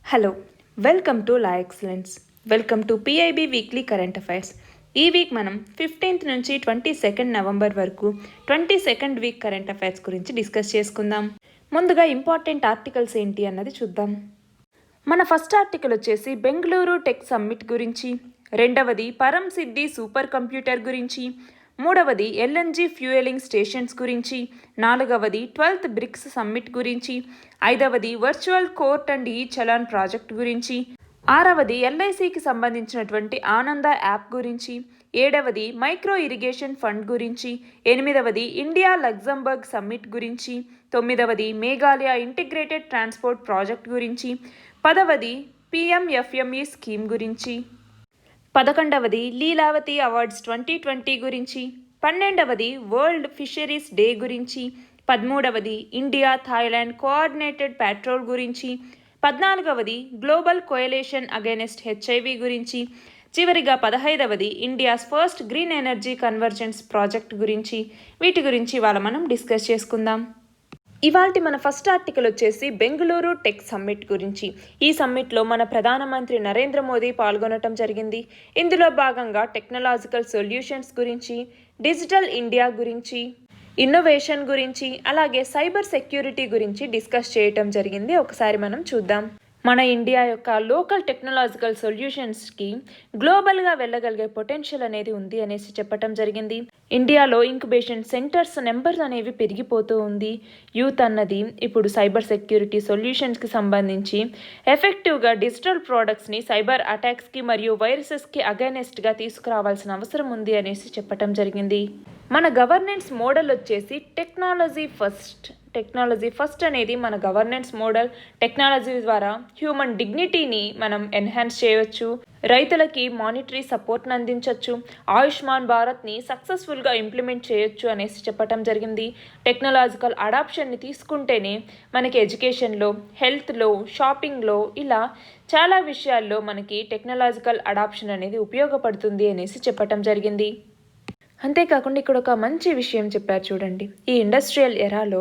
Hello, welcome to law excellence. Welcome to PIB weekly current affairs. ఈ week మనం 15th నుంచి 22nd November వరకు 22nd week current affairs గురించి discuss చేసుకుందాం. ముందుగా ఇంపార్టెంట్ ఆర్టికల్స్ ఏంటి అన్నది చూద్దాం. మన ఫస్ట్ ఆర్టికల్ వచ్చేసి బెంగళూరు టెక్ సమ్మిట్ గురించి, రెండవది పరం సిద్ధి సూపర్ కంప్యూటర్ గురించి, మూడవది ఎల్ఎన్జీ ఫ్యూయలింగ్ స్టేషన్స్ గురించి, నాలుగవది 12th బ్రిక్స్ సమ్మిట్ గురించి, ఐదవది వర్చువల్ కోర్ట్ అండ్ ఈ చలాన్ ప్రాజెక్ట్ గురించి, ఆరవది ఎల్ఐసికి సంబంధించినటువంటి ఆనంద యాప్ గురించి, ఏడవది మైక్రో ఇరిగేషన్ ఫండ్ గురించి, ఎనిమిదవది ఇండియా లగ్జంబర్గ్ సమ్మిట్ గురించి, తొమ్మిదవది మేఘాలయ ఇంటిగ్రేటెడ్ ట్రాన్స్పోర్ట్ ప్రాజెక్ట్ గురించి, పదవది పిఎంఎఫ్ఎంఈ స్కీమ్ గురించి, 11వది లీలావతి అవార్డ్స్ 2020 గురించి, 12వది వరల్డ్ ఫిషరీస్ డే గురించి, 13వది ఇండియా థాయిలాండ్ కోఆర్డినేటెడ్ పెట్రోల్ గురించి, 14వది గ్లోబల్ కోయలేషన్ అగైనెస్ట్ హెచ్ఐవి గురించి, చివరిగా 15వది India's first green energy convergence project గురించి. వీటి గురించి ఇవాళ మనం డిస్కస్ చేసుకుందాం. ఇవాల్టి మన ఫస్ట్ ఆర్టికల్ వచ్చేసి బెంగళూరు టెక్ సమ్మిట్ గురించి. ఈ సమ్మిట్లో మన ప్రధానమంత్రి నరేంద్ర మోదీ పాల్గొనటం జరిగింది. ఇందులో భాగంగా టెక్నాలజికల్ సొల్యూషన్స్ గురించి, డిజిటల్ ఇండియా గురించి, ఇన్నోవేషన్ గురించి, అలాగే సైబర్ సెక్యూరిటీ గురించి డిస్కస్ చేయటం జరిగింది. ఒకసారి మనం చూద్దాం. మన ఇండియా యొక్క లోకల్ టెక్నాలజికల్ సొల్యూషన్స్కి గ్లోబల్గా వెళ్ళగలిగే పొటెన్షియల్ అనేది ఉంది అనేసి చెప్పటం జరిగింది. ఇండియాలో ఇంక్యుబేషన్ సెంటర్స్ నెంబర్స్ అనేవి పెరిగిపోతూ ఉంది. యూత్ అన్నది ఇప్పుడు సైబర్ సెక్యూరిటీ సొల్యూషన్స్కి సంబంధించి ఎఫెక్టివ్గా డిజిటల్ ప్రోడక్ట్స్ని సైబర్ అటాక్స్కి మరియు వైరసెస్కి అగైనెస్ట్గా తీసుకురావాల్సిన అవసరం ఉంది అనేసి చెప్పటం జరిగింది. మన గవర్నెన్స్ మోడల్ వచ్చేసి టెక్నాలజీ ఫస్ట్ అనేది మన గవర్నెన్స్ మోడల్. టెక్నాలజీ ద్వారా హ్యూమన్ డిగ్నిటీని మనం ఎన్హాన్స్ చేయవచ్చు, రైతులకి మానిటరీ సపోర్ట్ని అందించవచ్చు, ఆయుష్మాన్ భారత్ని సక్సెస్ఫుల్గా ఇంప్లిమెంట్ చేయొచ్చు అనేసి చెప్పటం జరిగింది. టెక్నాలజికల్ అడాప్షన్ని తీసుకుంటేనే మనకి ఎడ్యుకేషన్లో, హెల్త్లో, షాపింగ్లో ఇలా చాలా విషయాల్లో మనకి టెక్నాలజికల్ అడాప్షన్ అనేది ఉపయోగపడుతుంది అనేసి చెప్పటం జరిగింది. అంతేకాకుండా ఇక్కడ ఒక మంచి విషయం చెప్పారు చూడండి. ఈ ఇండస్ట్రియల్ ఎరాలో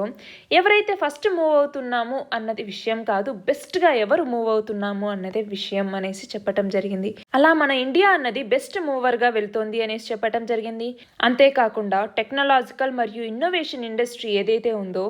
ఎవరైతే ఫస్ట్ మూవ్ అవుతున్నాము అన్నది విషయం కాదు, బెస్ట్గా ఎవరు మూవ్ అవుతున్నాము అన్నదే విషయం అనేసి చెప్పటం జరిగింది. అలా మన ఇండియా అన్నది బెస్ట్ మూవర్గా వెళ్తోంది అనేసి చెప్పటం జరిగింది. అంతేకాకుండా టెక్నాలజికల్ మరియు ఇన్నోవేషన్ ఇండస్ట్రీ ఏదైతే ఉందో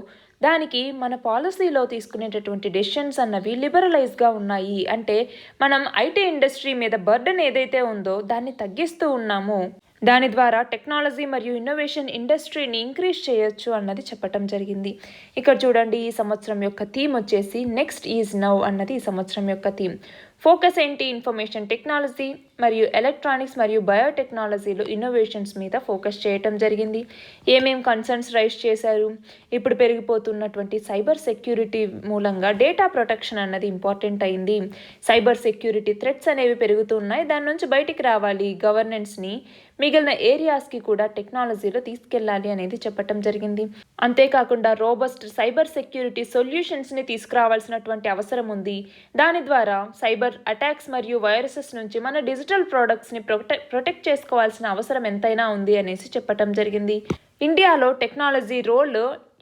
దానికి మన పాలసీలో తీసుకునేటటువంటి డెసిషన్స్ అన్నవి లిబరలైజ్గా ఉన్నాయి. అంటే మనం ఐటీ ఇండస్ట్రీ మీద బర్డెన్ ఏదైతే ఉందో దాన్ని తగ్గిస్తూ ఉన్నాము. దాని ద్వారా టెక్నాలజీ మరియు ఇన్నోవేషన్ ఇండస్ట్రీని ఇంక్రీజ్ చేయొచ్చు అన్నది చెప్పటం జరిగింది. ఇక్కడ చూడండి, ఈ సంవత్సరం యొక్క థీమ్ వచ్చేసి నెక్స్ట్ ఈజ్ నౌ అన్నది ఈ సంవత్సరం యొక్క థీమ్. ఫోకస్ ఏంటి? ఇన్ఫర్మేషన్ టెక్నాలజీ మరియు ఎలక్ట్రానిక్స్ మరియు బయోటెక్నాలజీలో ఇన్నోవేషన్స్ మీద ఫోకస్ చేయటం జరిగింది. ఏమేం కన్సర్న్స్ రైజ్ చేశారు? ఇప్పుడు పెరిగిపోతున్నటువంటి సైబర్ సెక్యూరిటీ మూలంగా డేటా ప్రొటెక్షన్ అన్నది ఇంపార్టెంట్ అయింది. సైబర్ సెక్యూరిటీ థ్రెట్స్ అనేవి పెరుగుతున్నాయి, దాని నుంచి బయటికి రావాలి. గవర్నెన్స్ని మిగిలిన ఏరియాస్కి కూడా టెక్నాలజీలో తీసుకెళ్లాలి అనేది చెప్పటం జరిగింది. అంతేకాకుండా రోబస్ట్ సైబర్ సెక్యూరిటీ సొల్యూషన్స్ని తీసుకురావాల్సినటువంటి అవసరం ఉంది. దాని ద్వారా సైబర్ అటాక్స్ మరియు వైరసెస్ నుంచి మన డిజిటల్ ప్రోడక్ట్స్ని ప్రొటెక్ట్ చేసుకోవాల్సిన అవసరం ఎంతైనా ఉంది అనేసి చెప్పటం జరిగింది. ఇండియాలో టెక్నాలజీ రోల్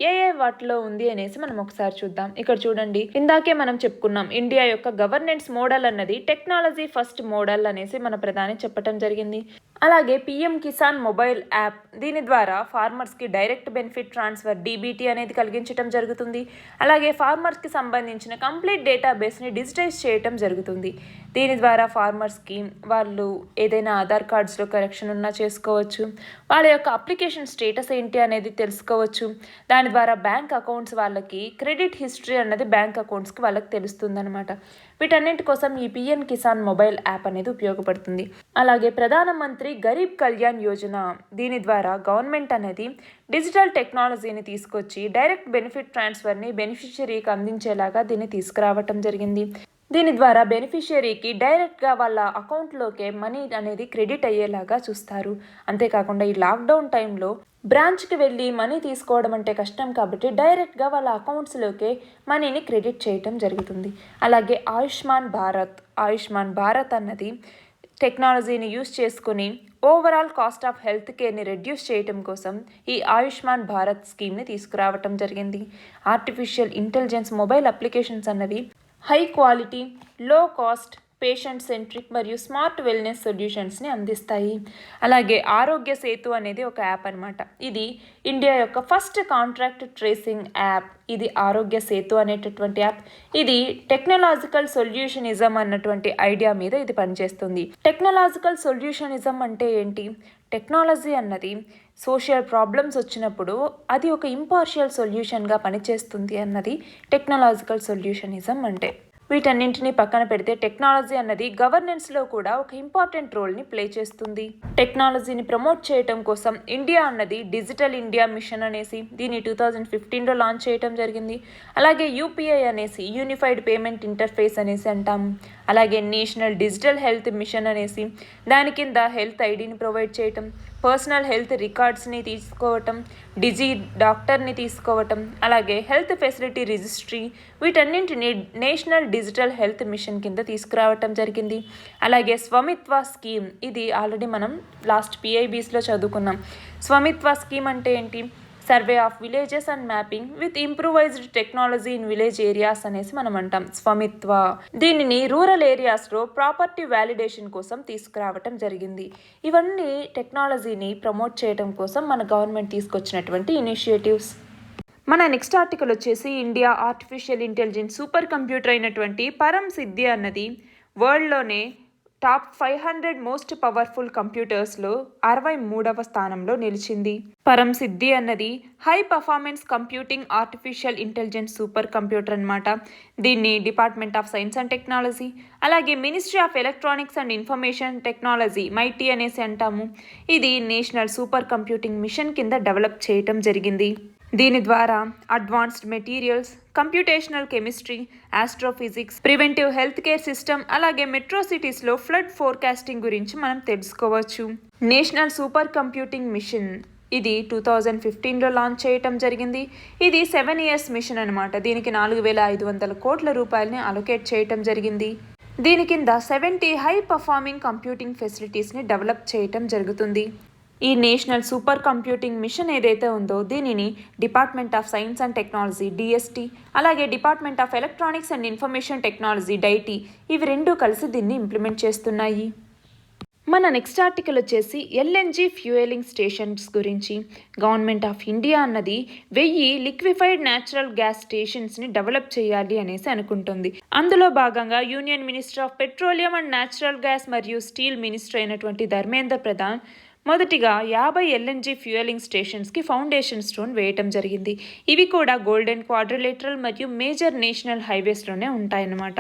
ఏ వాటిలో ఉంది అనేసి మనం ఒకసారి చూద్దాం. ఇక్కడ చూడండి, ఇందాకే మనం చెప్పుకున్నాం ఇండియా యొక్క గవర్నెన్స్ మోడల్ అన్నది టెక్నాలజీ ఫస్ట్ మోడల్ అనేసి మన ప్రధాని చెప్పటం జరిగింది. అలాగే పిఎం కిసాన్ మొబైల్ యాప్, దీని ద్వారా ఫార్మర్స్కి డైరెక్ట్ బెనిఫిట్ ట్రాన్స్ఫర్ డీబీటీ అనేది కలిగించడం జరుగుతుంది. అలాగే ఫార్మర్స్కి సంబంధించిన కంప్లీట్ డేటాబేస్ని డిజిటైజ్ చేయటం జరుగుతుంది. దీని ద్వారా ఫార్మర్స్కి వాళ్ళు ఏదైనా ఆధార్ కార్డ్స్లో కరెక్షన్ ఉన్నా చేసుకోవచ్చు, వాళ్ళ యొక్క అప్లికేషన్ స్టేటస్ ఏంటి అనేది తెలుసుకోవచ్చు. దాని ద్వారా బ్యాంక్ అకౌంట్స్ వాళ్ళకి క్రెడిట్ హిస్టరీ అన్నది బ్యాంక్ అకౌంట్స్కి వాళ్ళకి తెలుస్తుందన్నమాట. వీటన్నింటి కోసం ఈ పిఎం కిసాన్ మొబైల్ యాప్ అనేది ఉపయోగపడుతుంది. అలాగే ప్రధానమంత్రి గరీబ్ కళ్యాణ్ యోజన, దీని ద్వారా గవర్నమెంట్ అనేది డిజిటల్ టెక్నాలజీని తీసుకొచ్చి డైరెక్ట్ బెనిఫిట్ ట్రాన్స్ఫర్ని బెనిఫిషియరీకి అందించేలాగా దీన్ని తీసుకురావటం జరిగింది. దీని ద్వారా బెనిఫిషియరీకి డైరెక్ట్గా వాళ్ళ అకౌంట్లోకే మనీ అనేది క్రెడిట్ అయ్యేలాగా చూస్తారు. అంతేకాకుండా ఈ లాక్డౌన్ టైంలో బ్రాంచ్కి వెళ్ళి మనీ తీసుకోవడం అంటే కష్టం కాబట్టి డైరెక్ట్గా వాళ్ళ అకౌంట్స్లోకే మనీని క్రెడిట్ చేయటం జరుగుతుంది. అలాగే ఆయుష్మాన్ భారత్ అన్నది టెక్నాలజీని యూస్ చేసుకుని ఓవరాల్ కాస్ట్ ఆఫ్ హెల్త్ కేర్ని రెడ్యూస్ చేయటం కోసం ఈ ఆయుష్మాన్ భారత్ స్కీమ్ని తీసుకురావటం జరిగింది. ఆర్టిఫిషియల్ ఇంటెలిజెన్స్ మొబైల్ అప్లికేషన్స్ అన్నవి high quality, low cost, patient centric మరియు స్మార్ట్ వెల్నెస్ సొల్యూషన్స్ని అందిస్తాయి. అలాగే ఆరోగ్య సేతు అనేది ఒక యాప్ అనమాట. ఇది ఇండియా యొక్క ఫస్ట్ కాంట్రాక్ట్ ట్రేసింగ్ యాప్. ఇది ఆరోగ్య సేతు అనేటటువంటి యాప్. ఇది టెక్నాలజికల్ సొల్యూషనిజం అన్నటువంటి ఐడియా మీద ఇది పనిచేస్తుంది. టెక్నాలజికల్ సొల్యూషనిజం అంటే ఏంటి? టెక్నాలజీ అన్నది సోషల్ ప్రాబ్లమ్స్ వచ్చినప్పుడు అది ఒక ఇంపార్షియల్ సొల్యూషన్గా పనిచేస్తుంది అన్నది టెక్నాలజికల్ సొల్యూషనిజం అంటే. వీటన్నింటినీ పక్కన పెడితే టెక్నాలజీ అన్నది గవర్నెన్స్లో కూడా ఒక ఇంపార్టెంట్ రోల్ని ప్లే చేస్తుంది. టెక్నాలజీని ప్రమోట్ చేయడం కోసం ఇండియా అన్నది డిజిటల్ ఇండియా మిషన్ అనేసి దీన్ని 2015లో లాంచ్ చేయడం జరిగింది. అలాగే యూపీఐ అనేసి యూనిఫైడ్ పేమెంట్ ఇంటర్ఫేస్ అనేసి అంటాము. అలాగే నేషనల్ డిజిటల్ హెల్త్ మిషన్ అనేసి దాని కింద హెల్త్ ఐడిని ప్రొవైడ్ చేయటం, పర్సనల్ హెల్త్ రికార్డ్స్ని తీసుకోవటం, డిజీ డాక్టర్ని తీసుకోవటం, అలాగే హెల్త్ ఫెసిలిటీ రిజిస్ట్రీ, వీటన్నింటినీ నేషనల్ డిజిటల్ హెల్త్ మిషన్ కింద తీసుకురావటం జరిగింది. అలాగే స్వమిత్వ స్కీమ్, ఇది ఆల్రెడీ మనం లాస్ట్ PIBsలో చదువుకున్నాం. స్వమిత్వ స్కీమ్ అంటే ఏంటి? Survey of villages and mapping with improvised technology in village areas అనేసి మనం అంటాం స్వమిత్వ. దీనిని రూరల్ ఏరియాస్లో ప్రాపర్టీ వ్యాలిడేషన్ కోసం తీసుకురావటం జరిగింది. ఇవన్నీ టెక్నాలజీని ప్రమోట్ చేయడం కోసం మన గవర్నమెంట్ తీసుకొచ్చినటువంటి ఇనిషియేటివ్స్. మన నెక్స్ట్ ఆర్టికల్ వచ్చేసి India artificial intelligence super computer అయినటువంటి పరమ్ సిద్ధి అన్నది వరల్డ్లోనే టాప్ 500 మోస్ట్ పవర్ఫుల్ కంప్యూటర్స్లో 63వ స్థానంలో నిలిచింది. పరమ్ సిద్ధి అన్నది high performance computing artificial intelligence super computer అన్నమాట. దీన్ని department of science and technology, అలాగే ministry of electronics and information technology MIT అనేసి అంటాము. ఇది నేషనల్ సూపర్ కంప్యూటింగ్ మిషన్ కింద డెవలప్ చేయటం జరిగింది. దీని ద్వారా advanced materials, computational chemistry, astrophysics, preventive health care system, అలాగే మెట్రో సిటీస్లో ఫ్లడ్ ఫోర్కాస్టింగ్ గురించి మనం తెలుసుకోవచ్చు. నేషనల్ సూపర్ కంప్యూటింగ్ మిషన్ ఇది 2015లో లాంచ్ చేయటం జరిగింది. ఇది 7 years మిషన్ అనమాట. దీనికి 4,500 కోట్ల రూపాయలని అలొకేట్ చేయటం జరిగింది. దీని కింద 70 హై పర్ఫార్మింగ్ కంప్యూటింగ్ ఫెసిలిటీస్ని డెవలప్ చేయటం జరుగుతుంది. ఈ నేషనల్ సూపర్ కంప్యూటింగ్ మిషన్ ఏదైతే ఉందో దీనిని department of science and technology DST, అలాగే department of electronics and information technology DIT, ఇవి రెండు కలిసి దీన్ని ఇంప్లిమెంట్ చేస్తున్నాయి. మన నెక్స్ట్ ఆర్టికల్ వచ్చేసి LNG ఫ్యూయలింగ్ స్టేషన్స్ గురించి. గవర్నమెంట్ ఆఫ్ ఇండియా అన్నది 1000 లిక్విఫైడ్ న్యాచురల్ గ్యాస్ స్టేషన్స్ని డెవలప్ చేయాలి అనేసి అనుకుంటుంది. అందులో భాగంగా union minister of petroleum and natural gas మరియు స్టీల్ మినిస్టర్ అయినటువంటి ధర్మేంద్ర ప్రధాన్ మొదటిగా 50 LNG ఫ్యూయలింగ్ స్టేషన్స్కి ఫౌండేషన్ స్టోన్ వేయటం జరిగింది. ఇవి కూడా గోల్డెన్ క్వాడ్రిలేటరల్ మరియు మేజర్ నేషనల్ హైవేస్లోనే ఉంటాయన్నమాట.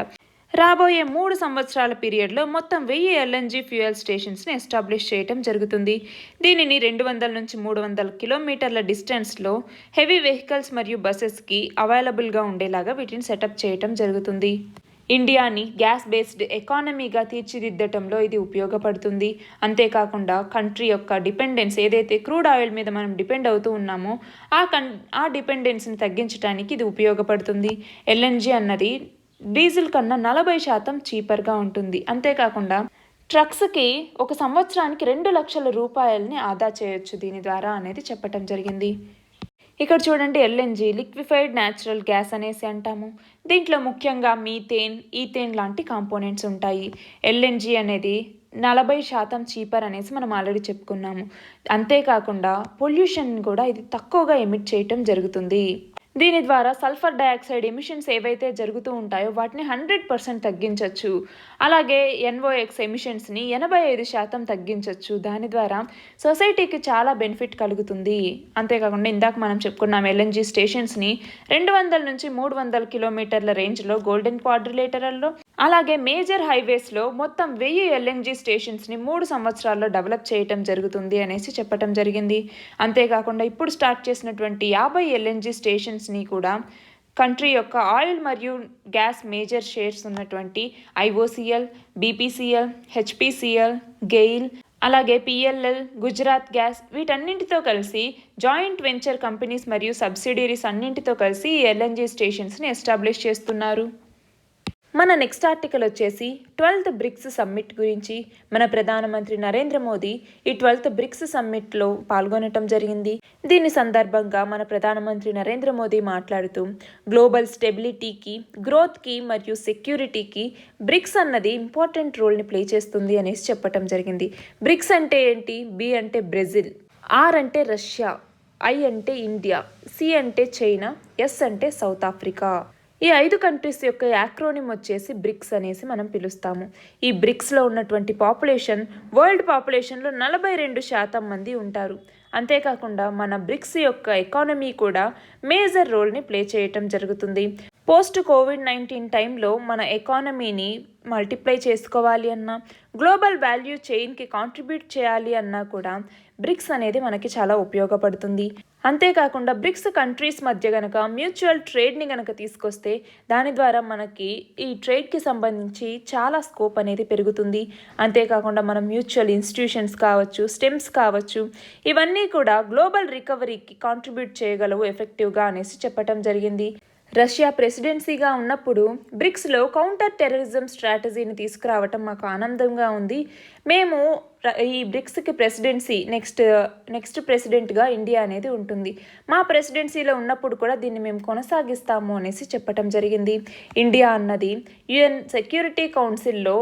రాబోయే 3 సంవత్సరాల పీరియడ్లో మొత్తం 1000 LNG ఫ్యూయల్ స్టేషన్స్ని ఎస్టాబ్లిష్ చేయడం జరుగుతుంది. దీనిని 200 నుంచి 300 కిలోమీటర్ల డిస్టెన్స్లో హెవీ వెహికల్స్ మరియు బసెస్కి అవైలబుల్గా ఉండేలాగా వీటిని సెటప్ చేయడం జరుగుతుంది. ఇండియాని గ్యాస్ బేస్డ్ ఎకానమీగా తీర్చిదిద్దటంలో ఇది ఉపయోగపడుతుంది. అంతేకాకుండా కంట్రీ యొక్క డిపెండెన్స్ ఏదైతే క్రూడ్ ఆయిల్ మీద మనం డిపెండ్ అవుతూ ఉన్నామో ఆ డిపెండెన్స్ని తగ్గించడానికి ఇది ఉపయోగపడుతుంది. LNG అన్నది డీజిల్ కన్నా 40% చీపర్గా ఉంటుంది. అంతేకాకుండా ట్రక్స్కి ఒక సంవత్సరానికి 2 లక్షల రూపాయలని ఆదా చేయొచ్చు దీని ద్వారా అనేది చెప్పటం జరిగింది. ఇక్కడ చూడండి, LNG లిక్విఫైడ్ న్యాచురల్ గ్యాస్ అనేసి అంటాము. దీంట్లో ముఖ్యంగా మీథేన్, ఈథేన్ లాంటి కాంపోనెంట్స్ ఉంటాయి. LNG అనేది 40% చీపర్ అనేసి మనం ఆల్రెడీ చెప్పుకున్నాము. అంతేకాకుండా పొల్యూషన్ కూడా ఇది తక్కువగా ఎమిట్ చేయటం జరుగుతుంది. దీని ద్వారా సల్ఫర్ డయాక్సైడ్ ఎమిషన్స్ ఏవైతే జరుగుతూ ఉంటాయో వాటిని 100% తగ్గించవచ్చు. అలాగే NOx ఎమిషన్స్ని 85% తగ్గించవచ్చు. దాని ద్వారా సొసైటీకి చాలా బెనిఫిట్ కలుగుతుంది. అంతేకాకుండా ఇందాక మనం చెప్పుకున్నాం LNG స్టేషన్స్ని 200 నుంచి 300 కిలోమీటర్ల రేంజ్లో గోల్డెన్ క్వాడ్రిలేటరల్లో, అలాగే మేజర్ హైవేస్లో మొత్తం 1000 LNG స్టేషన్స్ని 3 సంవత్సరాల్లో డెవలప్ చేయటం జరుగుతుంది అనేసి చెప్పటం జరిగింది. అంతేకాకుండా ఇప్పుడు స్టార్ట్ చేసినటువంటి 50 LNG స్టేషన్స్ని కూడా కంట్రీ యొక్క ఆయిల్ మరియు గ్యాస్ మేజర్ షేర్స్ ఉన్నటువంటి IOCL, BPCL, HPCL, గెయిల్, అలాగే PLL, గుజరాత్ గ్యాస్, వీటన్నింటితో కలిసి జాయింట్ వెంచర్ కంపెనీస్ మరియు సబ్సిడరీస్ అన్నింటితో కలిసి LNG స్టేషన్స్ని ఎస్టాబ్లిష్ చేస్తున్నారు. మన నెక్స్ట్ ఆర్టికల్ వచ్చేసి 12th బ్రిక్స్ సమ్మిట్ గురించి. మన ప్రధానమంత్రి నరేంద్ర మోదీ ఈ 12th బ్రిక్స్ సమ్మిట్లో పాల్గొనటం జరిగింది. దీని సందర్భంగా మన ప్రధానమంత్రి నరేంద్ర మోదీ మాట్లాడుతూ గ్లోబల్ స్టెబిలిటీకి, గ్రోత్కి మరియు సెక్యూరిటీకి బ్రిక్స్ అన్నది ఇంపార్టెంట్ రోల్ని ప్లే చేస్తుంది అనేసి చెప్పటం జరిగింది. బ్రిక్స్ అంటే ఏంటి? బి అంటే బ్రెజిల్, ఆర్ అంటే రష్యా, ఐ అంటే ఇండియా, సి అంటే చైనా, ఎస్ అంటే సౌత్ ఆఫ్రికా. ఈ 5 కంట్రీస్ యొక్క యాక్రోనిమ్ వచ్చేసి బ్రిక్స్ అనేసి మనం పిలుస్తాము. ఈ బ్రిక్స్లో ఉన్నటువంటి పాపులేషన్ వరల్డ్ పాపులేషన్లో 42% మంది ఉంటారు. అంతేకాకుండా మన బ్రిక్స్ యొక్క ఎకానమీ కూడా మేజర్ రోల్ని ప్లే చేయటం జరుగుతుంది. పోస్ట్ కోవిడ్-19 టైంలో మన ఎకానమీని మల్టిప్లై చేసుకోవాలి అన్నా, గ్లోబల్ వాల్యూ చైన్కి కాంట్రిబ్యూట్ చేయాలి అన్నా కూడా బ్రిక్స్ అనేది మనకి చాలా ఉపయోగపడుతుంది. అంతేకాకుండా బ్రిక్స్ కంట్రీస్ మధ్య గనక మ్యూచువల్ ట్రేడ్ని గనక తీసుకొస్తే దాని ద్వారా మనకి ఈ ట్రేడ్కి సంబంధించి చాలా స్కోప్ అనేది పెరుగుతుంది. అంతేకాకుండా మనం మ్యూచువల్ ఇన్స్టిట్యూషన్స్ కావచ్చు, స్టెమ్స్ కావచ్చు, ఇవన్నీ కూడా గ్లోబల్ రికవరీకి కాంట్రిబ్యూట్ చేయగలవు ఎఫెక్టివ్గా అనేసి చెప్పటం జరిగింది. రష్యా ప్రెసిడెన్సీగా ఉన్నప్పుడు బ్రిక్స్లో కౌంటర్ టెర్రరిజం స్ట్రాటజీని తీసుకురావటం మాకు ఆనందంగా ఉంది. మేము ఈ బ్రిక్స్కి ప్రెసిడెన్సీ నెక్స్ట్ ప్రెసిడెంట్గా ఇండియా అనేది ఉంటుంది. మా ప్రెసిడెన్సీలో ఉన్నప్పుడు కూడా దీన్ని మేము కొనసాగిస్తాము అనేసి చెప్పటం జరిగింది. ఇండియా అన్నది UN సెక్యూరిటీ కౌన్సిల్లో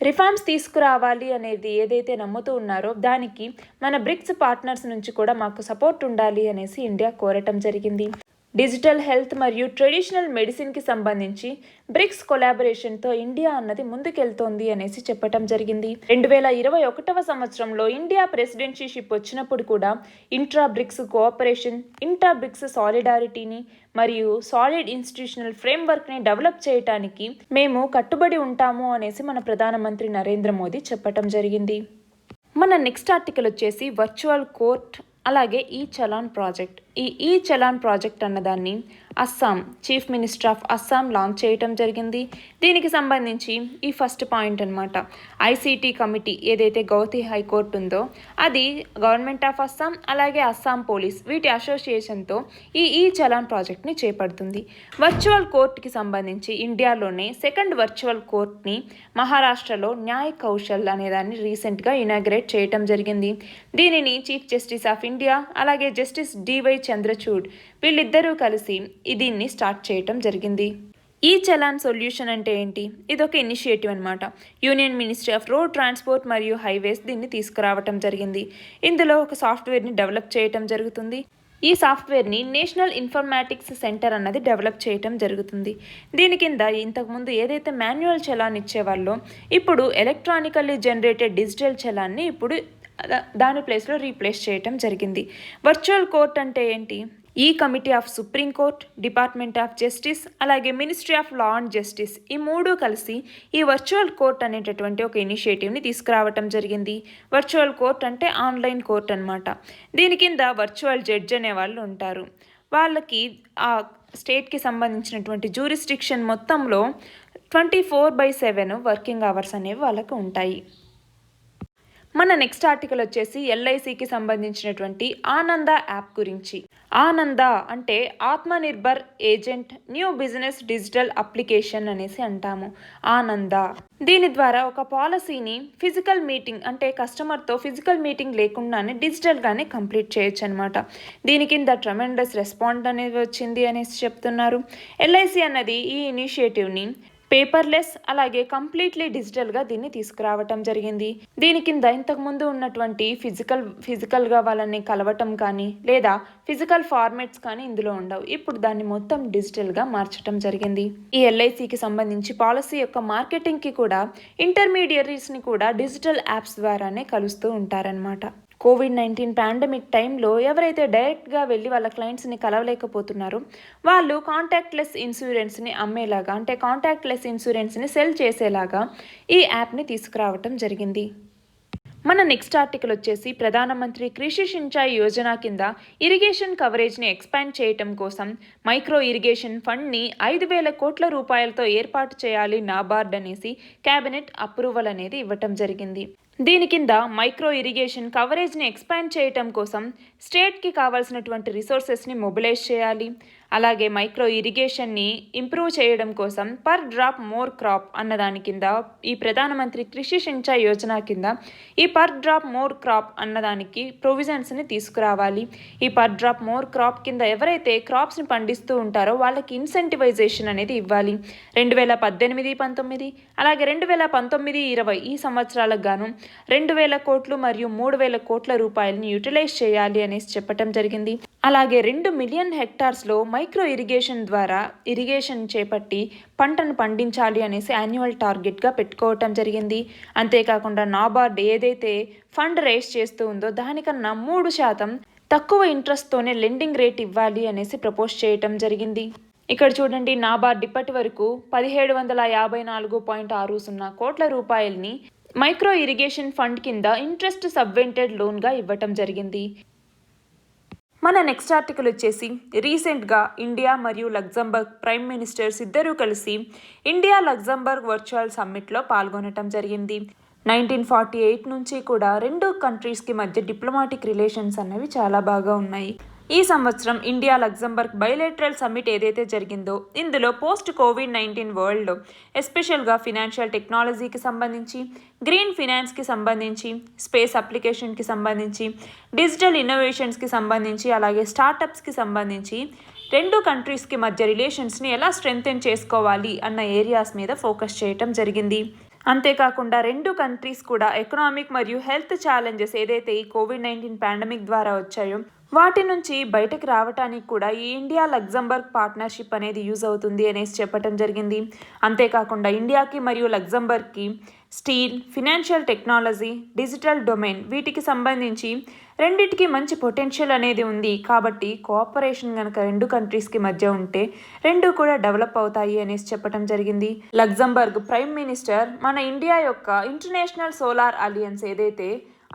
రిఫార్మ్స్ తీసుకురావాలి అనేది ఏదైతే నమ్ముతూ ఉన్నారో దానికి మన బ్రిక్స్ పార్ట్నర్స్ నుంచి కూడా మాకు సపోర్ట్ ఉండాలి అనేసి ఇండియా కోరటం జరిగింది. డిజిటల్ హెల్త్ మరియు ట్రెడిషనల్ మెడిసిన్కి సంబంధించి బ్రిక్స్ కొలాబరేషన్తో ఇండియా అన్నది ముందుకెళ్తోంది అనేసి చెప్పటం జరిగింది. 2021వ సంవత్సరంలో ఇండియా ప్రెసిడెన్సీషిప్ వచ్చినప్పుడు కూడా intra BRICS cooperation, intra BRICS సాలిడారిటీని మరియు సాలిడ్ ఇన్స్టిట్యూషనల్ ఫ్రేమ్వర్క్ని డెవలప్ చేయడానికి మేము కట్టుబడి ఉంటాము అనేసి మన ప్రధానమంత్రి నరేంద్ర మోదీ చెప్పటం జరిగింది. మన నెక్స్ట్ ఆర్టికల్ వచ్చేసి వర్చువల్ కోర్ట్ అలాగే ఈ చలాన్ ప్రాజెక్ట్. ఈ చలాన్ ప్రాజెక్ట్ అన్నదాన్ని Assam chief minister of Assam launch చేయటం జరిగింది. దీనికి సంబంధించి ఈ ఫస్ట్ పాయింట్ అనమాట, ICT కమిటీ ఏదైతే గౌహతి హైకోర్టు ఉందో అది గవర్నమెంట్ ఆఫ్ అస్సాం అలాగే అస్సాం పోలీస్ వీటి అసోసియేషన్తో ఈ చలాన్ ప్రాజెక్ట్ని చేపడుతుంది. వర్చువల్ కోర్టుకి సంబంధించి ఇండియాలోనే సెకండ్ వర్చువల్ కోర్ట్ని మహారాష్ట్రలో న్యాయ్ కౌశల్ అనేదాన్ని రీసెంట్గా ఇనాగ్రేట్ చేయటం జరిగింది. దీనిని చీఫ్ జస్టిస్ ఆఫ్ ఇండియా అలాగే జస్టిస్ DY చంద్రచూడ్ వీళ్ళిద్దరూ కలిసి దీన్ని స్టార్ట్ చేయటం జరిగింది. ఈ చలాన్ సొల్యూషన్ అంటే ఏంటి? ఇదొక ఇనిషియేటివ్ అనమాట. Union ministry of road transport మరియు హైవేస్ దీన్ని తీసుకురావటం జరిగింది. ఇందులో ఒక సాఫ్ట్వేర్ని డెవలప్ చేయటం జరుగుతుంది. ఈ సాఫ్ట్వేర్ని నేషనల్ ఇన్ఫర్మాటిక్స్ సెంటర్ అన్నది డెవలప్ చేయటం జరుగుతుంది. దీని కింద ఇంతకుముందు ఏదైతే మాన్యువల్ చలాన్ ఇచ్చేవాళ్ళో ఇప్పుడు ఎలక్ట్రానికల్లీ జనరేటెడ్ డిజిటల్ చలాన్ని ఇప్పుడు దాని ప్లేస్లో రీప్లేస్ చేయటం జరిగింది. వర్చువల్ కోర్ట్ అంటే ఏంటి? ఈ committee of supreme court, department of justice అలాగే ministry of law and justice ఈ మూడు కలిసి ఈ వర్చువల్ కోర్ట్ అనేటటువంటి ఒక ఇనిషియేటివ్ని తీసుకురావటం జరిగింది. వర్చువల్ కోర్ట్ అంటే ఆన్లైన్ కోర్ట్ అనమాట. దీని కింద వర్చువల్ జడ్జ్ అనే వాళ్ళు ఉంటారు. వాళ్ళకి ఆ స్టేట్కి సంబంధించినటువంటి జ్యూరిస్డిక్షన్ మొత్తంలో 24/7 వర్కింగ్ అవర్స్ అనేవి వాళ్ళకు ఉంటాయి. మన నెక్స్ట్ ఆర్టికల్ వచ్చేసి LICకి సంబంధించినటువంటి ఆనంద యాప్ గురించి. ఆనంద అంటే Atmanirbhar agent new business digital application అనేసి అంటాము. ఆనంద దీని ద్వారా ఒక పాలసీని ఫిజికల్ మీటింగ్ అంటే కస్టమర్తో ఫిజికల్ మీటింగ్ లేకుండానే డిజిటల్గానే కంప్లీట్ చేయొచ్చు అనమాట. దీని కింద ట్రెమెండస్ రెస్పాండ్ అనేది వచ్చింది అనేసి చెప్తున్నారు. LIC అన్నది ఈ ఇనిషియేటివ్ని పేపర్లెస్ అలాగే కంప్లీట్లీ డిజిటల్గా దీన్ని తీసుకురావటం జరిగింది. దీని కింద ఇంతకుముందు ఉన్నటువంటి ఫిజికల్గా వాళ్ళని కలవటం కానీ లేదా ఫిజికల్ ఫార్మాట్స్ కానీ ఇందులో ఉండవు. ఇప్పుడు దాన్ని మొత్తం డిజిటల్గా మార్చడం జరిగింది. ఈ LICకి సంబంధించి పాలసీ యొక్క మార్కెటింగ్కి కూడా ఇంటర్మీడియరీస్ని కూడా డిజిటల్ యాప్స్ ద్వారానే కలుస్తూ ఉంటారనమాట. కోవిడ్-19 పాండమిక్ టైంలో ఎవరైతే డైరెక్ట్గా వెళ్ళి వాళ్ళ క్లయింట్స్ని కలవలేకపోతున్నారో వాళ్ళు కాంటాక్ట్లెస్ ఇన్సూరెన్స్ని అమ్మేలాగా అంటే కాంటాక్ట్లెస్ ఇన్సూరెన్స్ని సెల్ చేసేలాగా ఈ యాప్ని తీసుకురావటం జరిగింది. మన నెక్స్ట్ ఆర్టికల్ వచ్చేసి ప్రధానమంత్రి కృషి సించాయి యోజన కింద ఇరిగేషన్ కవరేజ్ని ఎక్స్పాండ్ చేయటం కోసం మైక్రో ఇరిగేషన్ ఫండ్ని 5,000 కోట్ల రూపాయలతో ఏర్పాటు చేయాలి నాబార్డ్ అనేసి కేబినెట్ అప్రూవల్ అనేది ఇవ్వటం జరిగింది. దీని కింద మైక్రో ఇరిగేషన్ కవరేజ్ని ఎక్స్పాండ్ చేయటం కోసం స్టేట్కి కావాల్సినటువంటి రిసోర్సెస్ని మొబిలైజ్ చేయాలి. అలాగే మైక్రో ఇరిగేషన్ని ఇంప్రూవ్ చేయడం కోసం పర్ డ్రాప్ మోర్ క్రాప్ అన్నదాని కింద ఈ ప్రధానమంత్రి కృషి సించాయ్ యోజన కింద ఈ పర్ డ్రాప్ మోర్ క్రాప్ అన్నదానికి ప్రొవిజన్స్ని తీసుకురావాలి. ఈ పర్ డ్రాప్ మోర్ క్రాప్ కింద ఎవరైతే క్రాప్స్ని పండిస్తూ ఉంటారో వాళ్ళకి ఇన్సెంటివైజేషన్ అనేది ఇవ్వాలి. 2018-19 అలాగే 2019-20 ఈ సంవత్సరాలకు గాను 2,000 కోట్లు మరియు 3,000 కోట్ల రూపాయలని యూటిలైజ్ చేయాలి అనేసి చెప్పటం జరిగింది. అలాగే 2 మిలియన్ హెక్టార్స్లో మైక్రో ఇరిగేషన్ ద్వారా ఇరిగేషన్ చేపట్టి పంటను పండించాలి అనేసి యాన్యువల్ టార్గెట్గా పెట్టుకోవటం జరిగింది. అంతేకాకుండా నాబార్డ్ ఏదైతే ఫండ్ రైజ్ చేస్తూ ఉందో దానికన్నా 3% తక్కువ ఇంట్రెస్ట్తోనే లెండింగ్ రేట్ ఇవ్వాలి అనేసి ప్రపోజ్ చేయటం జరిగింది. ఇక్కడ చూడండి, నాబార్డ్ ఇప్పటి వరకు 1754.60 కోట్ల రూపాయలని మైక్రో ఇరిగేషన్ ఫండ్ కింద ఇంట్రెస్ట్ సబ్వెంటెడ్ లోన్గా ఇవ్వటం జరిగింది. మన నెక్స్ట్ ఆర్టికల్ వచ్చేసి రీసెంట్గా ఇండియా మరియు లగ్జంబర్గ్ ప్రైమ్ మినిస్టర్స్ ఇద్దరూ కలిసి ఇండియా లగ్జంబర్గ్ వర్చువల్ సమ్మిట్లో పాల్గొనటం జరిగింది. 1948 నుంచి కూడా రెండు కంట్రీస్కి మధ్య డిప్లొమాటిక్ రిలేషన్స్ అనేవి చాలా బాగా ఉన్నాయి. ఈ సంవత్సరం ఇండియా లగ్జంబర్గ్ బైలేటరల్ సమ్మిట్ ఏదైతే జరిగిందో ఇందులో పోస్ట్ కోవిడ్-19 వరల్డ్లో ఎస్పెషల్గా ఫినాన్షియల్ టెక్నాలజీకి సంబంధించి, గ్రీన్ ఫినాన్స్కి సంబంధించి, స్పేస్ అప్లికేషన్కి సంబంధించి, డిజిటల్ ఇన్నోవేషన్స్కి సంబంధించి, అలాగే స్టార్టప్స్కి సంబంధించి రెండు కంట్రీస్కి మధ్య రిలేషన్స్ని ఎలా స్ట్రెంథెన్ చేసుకోవాలి అన్న ఏరియాస్ మీద ఫోకస్ చేయటం జరిగింది. అంతేకాకుండా రెండు కంట్రీస్ కూడా ఎకనామిక్ మరియు హెల్త్ ఛాలెంజెస్ ఏదైతే ఈ కోవిడ్-19 పాండమిక్ ద్వారా వచ్చాయో వాటి నుంచి బయటకు రావడానికి కూడా ఈ ఇండియా లగ్జంబర్గ్ పార్ట్నర్షిప్ అనేది యూజ్ అవుతుంది అనేసి చెప్పడం జరిగింది. అంతేకాకుండా ఇండియాకి మరియు లగ్జంబర్గ్కి steel, financial technology, digital domain వీటికి సంబంధించి రెండిటికి మంచి పొటెన్షియల్ అనేది ఉంది. కాబట్టి కోఆపరేషన్ కనుక రెండు కంట్రీస్కి మధ్య ఉంటే రెండు కూడా డెవలప్ అవుతాయి అనేసి చెప్పడం జరిగింది. లగ్జంబర్గ్ ప్రైమ్ మినిస్టర్ మన ఇండియా యొక్క ఇంటర్నేషనల్ సోలార్ అలియన్స్ ఏదైతే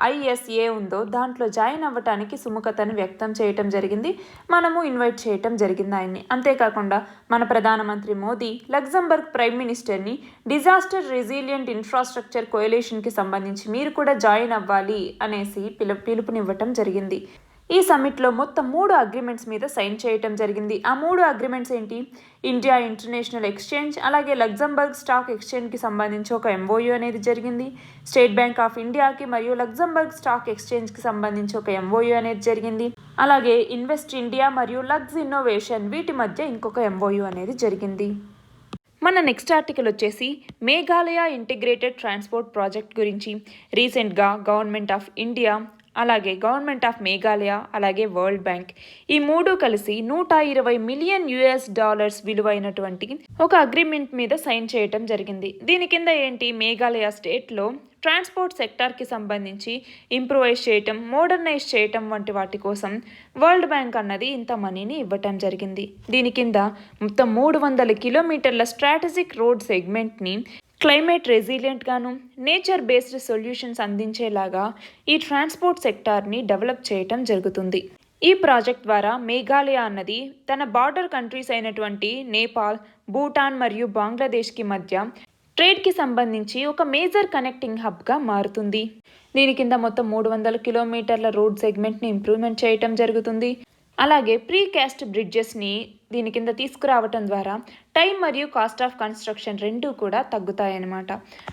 ISA ఉందో దాంట్లో జాయిన్ అవ్వటానికి సుముఖతను వ్యక్తం చేయటం జరిగింది. మనము ఇన్వైట్ చేయటం జరిగింది ఆయన్ని. అంతేకాకుండా మన ప్రధానమంత్రి మోదీ లగ్జంబర్గ్ ప్రైమ్ మినిస్టర్ని డిజాస్టర్ రెసిలియంట్ ఇన్ఫ్రాస్ట్రక్చర్ కోయలేషన్కి సంబంధించి మీరు కూడా జాయిన్ అవ్వాలి అనేసి పిలుపునివ్వటం జరిగింది. ఈ సమ్మిట్లో మొత్తం 3 అగ్రిమెంట్స్ మీద సైన్ చేయటం జరిగింది. ఆ 3 అగ్రిమెంట్స్ ఏంటి? ఇండియా ఇంటర్నేషనల్ ఎక్స్చేంజ్, అలాగే లగ్జంబర్గ్ స్టాక్ ఎక్స్చేంజ్కి సంబంధించి ఒక MOU అనేది జరిగింది. స్టేట్ బ్యాంక్ ఆఫ్ ఇండియాకి మరియు లగ్జంబర్గ్ స్టాక్ ఎక్స్చేంజ్కి సంబంధించి ఒక MOU అనేది జరిగింది. అలాగే ఇన్వెస్ట్ ఇండియా మరియు లగ్జ్ ఇన్నోవేషన్ వీటి మధ్య ఇంకొక MOU అనేది జరిగింది. మన నెక్స్ట్ ఆర్టికల్ వచ్చేసి మేఘాలయ ఇంటిగ్రేటెడ్ ట్రాన్స్పోర్ట్ ప్రాజెక్ట్ గురించి. రీసెంట్గా గవర్నమెంట్ ఆఫ్ ఇండియా, అలాగే గవర్నమెంట్ ఆఫ్ మేఘాలయ, అలాగే వరల్డ్ బ్యాంక్ ఈ మూడు కలిసి $120 మిలియన్ విలువైనటువంటి ఒక అగ్రిమెంట్ మీద సైన్ చేయటం జరిగింది. దీని కింద ఏంటి? మేఘాలయ స్టేట్లో ట్రాన్స్పోర్ట్ సెక్టార్కి సంబంధించి ఇంప్రూవైజ్ చేయటం, మోడర్నైజ్ చేయటం వంటి వాటి కోసం వరల్డ్ బ్యాంక్ అన్నది ఇంత మనీని ఇవ్వటం జరిగింది. దీని కింద మొత్తం 300 కిలోమీటర్ల స్ట్రాటజిక్ రోడ్ సెగ్మెంట్ని క్లైమేట్ రెసిలియంట్ గాను, నేచర్ బేస్డ్ సొల్యూషన్స్ అందించేలాగా ఈ ట్రాన్స్పోర్ట్ సెక్టార్ని డెవలప్ చేయటం జరుగుతుంది. ఈ ప్రాజెక్ట్ ద్వారా మేఘాలయ అన్నది తన బార్డర్ కంట్రీస్ అయినటువంటి నేపాల్, భూటాన్ మరియు బంగ్లాదేశ్కి మధ్య ట్రేడ్కి సంబంధించి ఒక మేజర్ కనెక్టింగ్ హబ్గా మారుతుంది. దీని కింద మొత్తం 300 కిలోమీటర్ల రోడ్ సెగ్మెంట్ని ఇంప్రూవ్మెంట్ చేయటం జరుగుతుంది. అలాగే ప్రీకాస్ట్ బ్రిడ్జెస్ని దీని కింద తీసుకురావటం ద్వారా టైం మరియు కాస్ట్ ఆఫ్ కన్స్ట్రక్షన్ రెండూ కూడా తగ్గుతాయన్నమాట.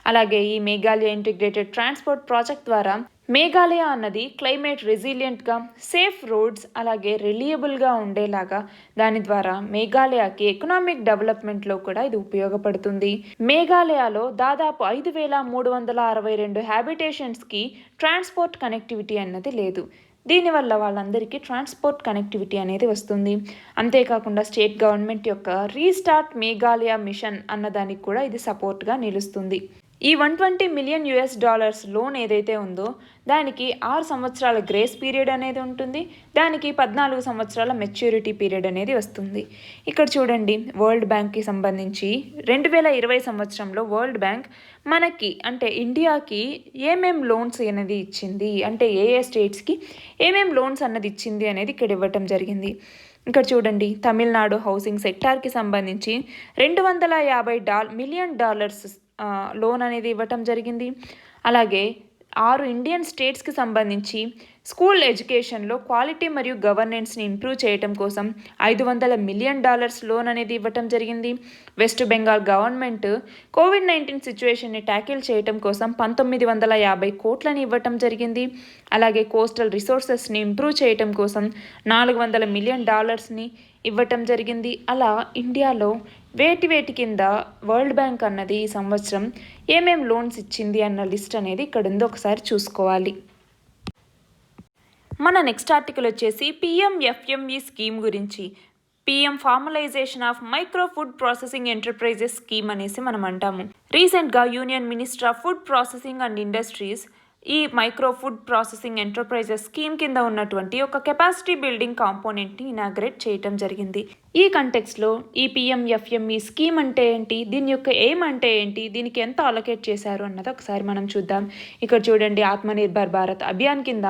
అలాగే ఈ మేఘాలయ ఇంటిగ్రేటెడ్ ట్రాన్స్పోర్ట్ ప్రాజెక్ట్ ద్వారా మేఘాలయ అన్నది క్లైమేట్ రెసిలియంట్గా, సేఫ్ రోడ్స్, అలాగే రిలయబుల్గా ఉండేలాగా దాని ద్వారా మేఘాలయకి ఎకనామిక్ డెవలప్మెంట్లో కూడా ఇది ఉపయోగపడుతుంది. మేఘాలయలో దాదాపు 5,362 హ్యాబిటేషన్స్కి ట్రాన్స్పోర్ట్ కనెక్టివిటీ అన్నది లేదు. దీనివల్ల వాళ్ళందరికీ ట్రాన్స్పోర్ట్ కనెక్టివిటీ అనేది వస్తుంది. అంతేకాకుండా స్టేట్ గవర్నమెంట్ యొక్క రీస్టార్ట్ మేఘాలయ మిషన్ అన్నదానికి కూడా ఇది సపోర్ట్గా నిలుస్తుంది. ఈ $120 మిలియన్ లోన్ ఏదైతే ఉందో దానికి 6 సంవత్సరాల గ్రేస్ పీరియడ్ అనేది ఉంటుంది. దానికి 14 సంవత్సరాల మెచ్యూరిటీ పీరియడ్ అనేది వస్తుంది. ఇక్కడ చూడండి, వరల్డ్ బ్యాంక్కి సంబంధించి 2020 సంవత్సరంలో వరల్డ్ బ్యాంక్ మనకి అంటే ఇండియాకి ఏమేం లోన్స్ అనేది ఇచ్చింది, అంటే ఏ స్టేట్స్కి ఏమేం లోన్స్ అన్నది ఇచ్చింది అనేది ఇక్కడ ఇవ్వటం జరిగింది. ఇక్కడ చూడండి, తమిళనాడు హౌసింగ్ సెక్టార్కి సంబంధించి $250 మిలియన్ లోన్ అనేది ఇవ్వటం జరిగింది. అలాగే 6 ఇండియన్ స్టేట్స్కి సంబంధించి స్కూల్ ఎడ్యుకేషన్లో క్వాలిటీ మరియు గవర్నెన్స్ని ఇంప్రూవ్ చేయడం కోసం $500 మిలియన్ లోన్ అనేది ఇవ్వటం జరిగింది. వెస్ట్ బెంగాల్ గవర్నమెంట్ కోవిడ్-19 సిచ్యువేషన్ని ట్యాకిల్ చేయటం కోసం 1950 కోట్లని ఇవ్వటం జరిగింది. అలాగే కోస్టల్ రిసోర్సెస్ని ఇంప్రూవ్ చేయటం కోసం $400 మిలియన్ ఇవ్వటం జరిగింది. అలా ఇండియాలో వేటి కింద వరల్డ్ బ్యాంక్ అన్నది ఈ సంవత్సరం ఏమేం లోన్స్ ఇచ్చింది అన్న లిస్ట్ అనేది ఇక్కడ ఉంది, ఒకసారి చూసుకోవాలి. మన నెక్స్ట్ ఆర్టికల్ వచ్చేసి PMFME స్కీమ్ గురించి. PM formalisation of micro food processing enterprises scheme అనేసి మనం అంటాము. రీసెంట్గా union minister of food processing and industries ఈ micro food processing enterprises scheme కింద ఉన్నటువంటి ఒక కెపాసిటీ బిల్డింగ్ కాంపోనెంట్ని ఇనాగ్రేట్ చేయటం జరిగింది. ఈ కంటెక్స్లో ఈ PMFME స్కీమ్ అంటే ఏంటి, దీని యొక్క ఎయిమ్ అంటే ఏంటి, దీనికి ఎంత అలొకేట్ చేశారు అన్నది ఒకసారి మనం చూద్దాం. ఇక్కడ చూడండి, ఆత్మనిర్భర్ భారత్ అభియాన్ కింద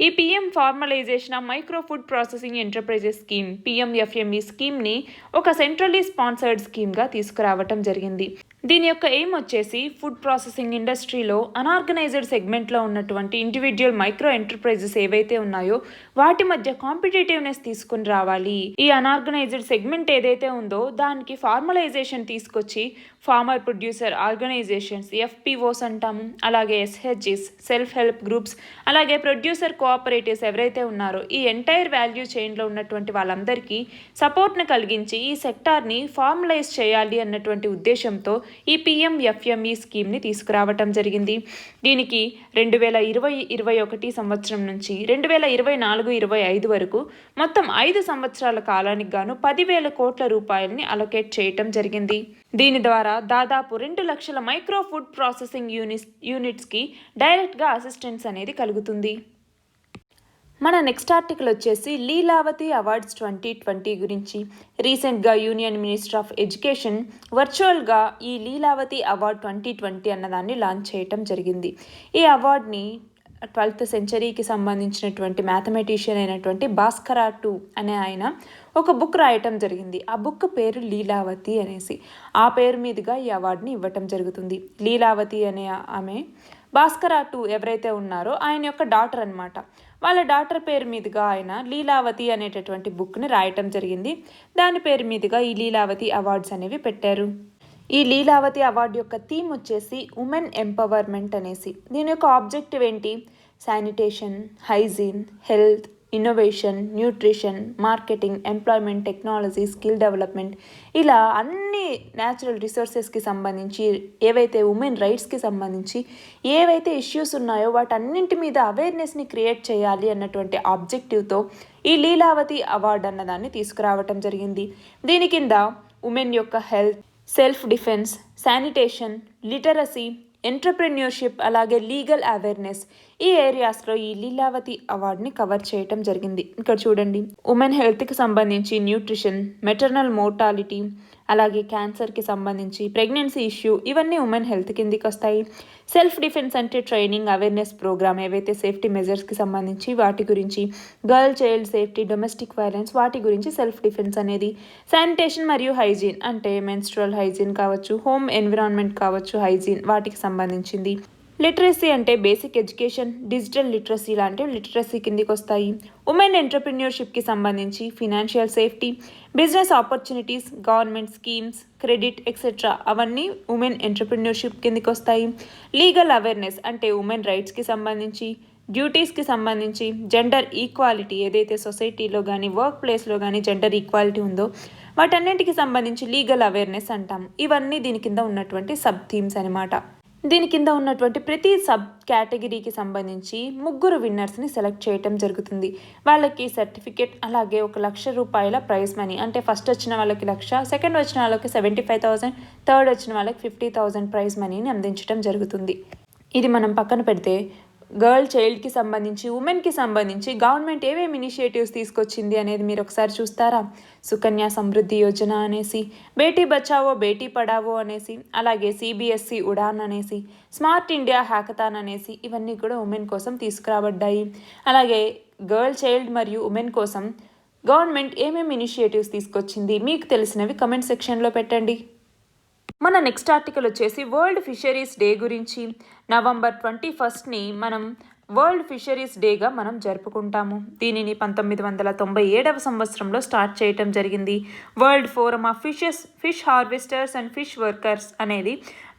ఈ PM formalisation of micro food processing enterprises scheme PMFME స్కీమ్ని ఒక సెంట్రల్లీ స్పాన్సర్డ్ స్కీమ్గా తీసుకురావటం జరిగింది. దీని యొక్క ఎయిమ్ వచ్చేసి ఫుడ్ ప్రాసెసింగ్ ఇండస్ట్రీలో అనార్గనైజ్డ్ సెగ్మెంట్లో ఉన్నటువంటి ఇండివిజువల్ మైక్రో ఎంటర్ప్రైజెస్ ఏవైతే ఉన్నాయో వాటి మధ్య కాంపిటేటివ్నెస్ తీసుకుని రావాలి. ఈ అనార్గనైజ్డ్ సెగ్మెంట్ ఏదైతే ఉందో దానికి ఫార్మలైజేషన్ తీసుకొచ్చి ఫార్మర్ ప్రొడ్యూసర్ ఆర్గనైజేషన్స్ FPOs అంటాము, అలాగే SHGs సెల్ఫ్ హెల్ప్ గ్రూప్స్, అలాగే ప్రొడ్యూసర్ కోఆపరేటివ్స్ ఎవరైతే ఉన్నారో ఈ ఎంటైర్ వాల్యూ చైన్లో ఉన్నటువంటి వాళ్ళందరికీ సపోర్ట్ను కలిగించి ఈ సెక్టార్ని ఫార్మలైజ్ చేయాలి అన్నటువంటి ఉద్దేశంతో ఈ PMFME స్కీమ్ని తీసుకురావటం జరిగింది. దీనికి 2020-21 సంవత్సరం నుంచి 2024-25 వరకు మొత్తం 5 సంవత్సరాల కాలానికి గాను 10,000 కోట్ల రూపాయలని అలొకేట్ చేయటం జరిగింది. దీని ద్వారా దాదాపు 2 లక్షల మైక్రో ఫుడ్ ప్రాసెసింగ్ యూనిట్స్కి డైరెక్ట్గా అసిస్టెన్స్ అనేది కలుగుతుంది. మన నెక్స్ట్ ఆర్టికల్ వచ్చేసి లీలావతి అవార్డ్స్ 2020 గురించి. రీసెంట్గా యూనియన్ మినిస్టర్ ఆఫ్ ఎడ్యుకేషన్ వర్చువల్గా ఈ లీలావతి అవార్డ్ 2020 అన్నదాన్ని లాంచ్ చేయటం జరిగింది. ఈ అవార్డ్ని 12th సెంచరీకి సంబంధించినటువంటి మ్యాథమెటిషియన్ అయినటువంటి భాస్కరా 2 అనే ఆయన ఒక బుక్ రాయటం జరిగింది. ఆ బుక్ పేరు లీలావతి అనేసి. ఆ పేరు మీదుగా ఈ అవార్డుని ఇవ్వటం జరుగుతుంది. లీలావతి అనే ఆమె భాస్కరా 2 ఎవరైతే ఉన్నారో ఆయన యొక్క డాటర్ అనమాట. వాళ్ళ డాటర్ పేరు మీదుగా ఆయన లీలావతి అనేటటువంటి బుక్ని రాయటం జరిగింది. దాని పేరు మీదుగా ఈ లీలావతి అవార్డ్స్ అనేవి పెట్టారు. ఈ లీలావతి అవార్డు యొక్క థీమ్ వచ్చేసి ఉమెన్ ఎంపవర్మెంట్ అనేసి. దీని యొక్క ఆబ్జెక్టివ్ ఏంటి, sanitation, hygiene, health, innovation, nutrition, marketing, employment, technology, skill development, ఇలా అన్ని న్యాచురల్ రిసోర్సెస్కి సంబంధించి ఏవైతే ఉమెన్ రైట్స్కి సంబంధించి ఏవైతే ఇష్యూస్ ఉన్నాయో వాటన్నింటి మీద అవేర్నెస్ని క్రియేట్ చేయాలి అన్నటువంటి ఆబ్జెక్టివ్తో ఈ లీలావతి అవార్డు అన్నదాన్ని తీసుకురావటం జరిగింది. దీని కింద ఉమెన్ యొక్క health, self defence, sanitation, literacy, entrepreneurship, అలాగే లీగల్ అవేర్నెస్ ఈ ఏరియాస్లో ఈ లీలావతి అవార్డుని కవర్ చేయటం జరిగింది. ఇక్కడ చూడండి, ఉమెన్ హెల్త్కి సంబంధించి న్యూట్రిషన్, మెటర్నల్ మోర్టాలిటీ, అలాగే క్యాన్సర్కి సంబంధించి ప్రెగ్నెన్సీ ఇష్యూ, ఇవన్నీ ఉమెన్ హెల్త్ కిందికి వస్తాయి. సెల్ఫ్ డిఫెన్స్ అంటే ట్రైనింగ్, అవేర్నెస్ ప్రోగ్రామ్, ఏవైతే సేఫ్టీ మెజర్స్కి సంబంధించి వాటి గురించి, girl child safety, domestic violence వాటి గురించి సెల్ఫ్ డిఫెన్స్ అనేది. శానిటేషన్ మరియు హైజీన్ అంటే మెన్స్ట్రువల్ హైజీన్ కావచ్చు, హోమ్ ఎన్విరాన్మెంట్ కావచ్చు, హైజీన్ వాటికి సంబంధించింది. లిటరసీ అంటే బేసిక్ ఎడ్యుకేషన్, డిజిటల్ లిటరసీ లాంటివి లిటరసీ కిందికి వస్తాయి. ఉమెన్ ఎంటర్ప్రెన్యూర్షిప్కి సంబంధించి financial safety, business opportunities, government schemes, credit etcetera అవన్నీ ఉమెన్ ఎంటర్ప్రెన్యూర్షిప్ కిందికి వస్తాయి. లీగల్ అవేర్నెస్ అంటే ఉమెన్ రైట్స్కి సంబంధించి, డ్యూటీస్కి సంబంధించి, జెండర్ ఈక్వాలిటీ ఏదైతే సొసైటీలో కానీ వర్క్ ప్లేస్లో కానీ జెండర్ ఈక్వాలిటీ ఉందో వాటన్నింటికి సంబంధించి లీగల్ అవేర్నెస్ అంటాం. ఇవన్నీ దీని కింద ఉన్నటువంటి సబ్ థీమ్స్ అనమాట. దీని కింద ఉన్నటువంటి ప్రతి సబ్ కేటగిరీకి సంబంధించి 3 విన్నర్స్ని సెలెక్ట్ చేయటం జరుగుతుంది. వాళ్ళకి సర్టిఫికేట్, అలాగే 1,00,000 రూపాయల ప్రైజ్ మనీ, అంటే ఫస్ట్ వచ్చిన వాళ్ళకి 1,00,000, సెకండ్ వచ్చిన వాళ్ళకి 75,000, థర్డ్ వచ్చిన వాళ్ళకి 50,000 ప్రైజ్ మనీని అందించడం జరుగుతుంది. ఇది మనం పక్కన పెడితే గర్ల్ చైల్డ్కి సంబంధించి, ఉమెన్కి సంబంధించి గవర్నమెంట్ ఏమేమి ఇనిషియేటివ్స్ తీసుకొచ్చింది అనేది మీరు ఒకసారి చూస్తారా? సుకన్య సమృద్ధి యోజన అనేసి, బేటీ బచావో బేటీ పడావో అనేసి, అలాగే CBSE ఉడాన్ అనేసి, స్మార్ట్ ఇండియా హ్యాకథాన్ అనేసి, ఇవన్నీ కూడా ఉమెన్ కోసం తీసుకురాబడ్డాయి. అలాగే గర్ల్ చైల్డ్ మరియు ఉమెన్ కోసం గవర్నమెంట్ ఏమేమి ఇనిషియేటివ్స్ తీసుకొచ్చింది మీకు తెలిసినవి కమెంట్ సెక్షన్లో పెట్టండి. మన నెక్స్ట్ ఆర్టికల్ వచ్చేసి వరల్డ్ ఫిషరీస్ డే గురించి. నవంబర్ 21ని మనం వరల్డ్ ఫిషరీస్ డేగా మనం జరుపుకుంటాము. దీనిని 1997వ సంవత్సరంలో స్టార్ట్ చేయటం జరిగింది. World forum of fish harvesters and fish workers అనేది